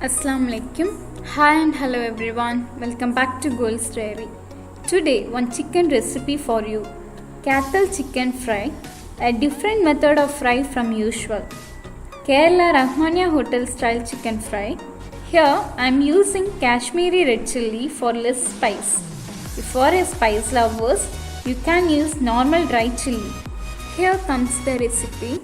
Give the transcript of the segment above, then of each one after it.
Assalamu alaikum. Hi and hello everyone. Welcome back to Girls Diary. Today one chicken recipe for you. Kethel chicken fry, a different method of fry from usual. Kerala Rahmania hotel style chicken fry. Here I am using Kashmiri red chilli for less spice. If you are a spice lovers, you can use normal dry chilli. Here comes the recipe.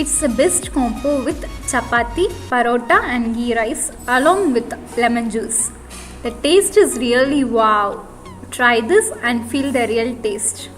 It's the best combo with chapati, parota and ghee rice along with lemon juice. The taste is really wow. Try this and feel the real taste.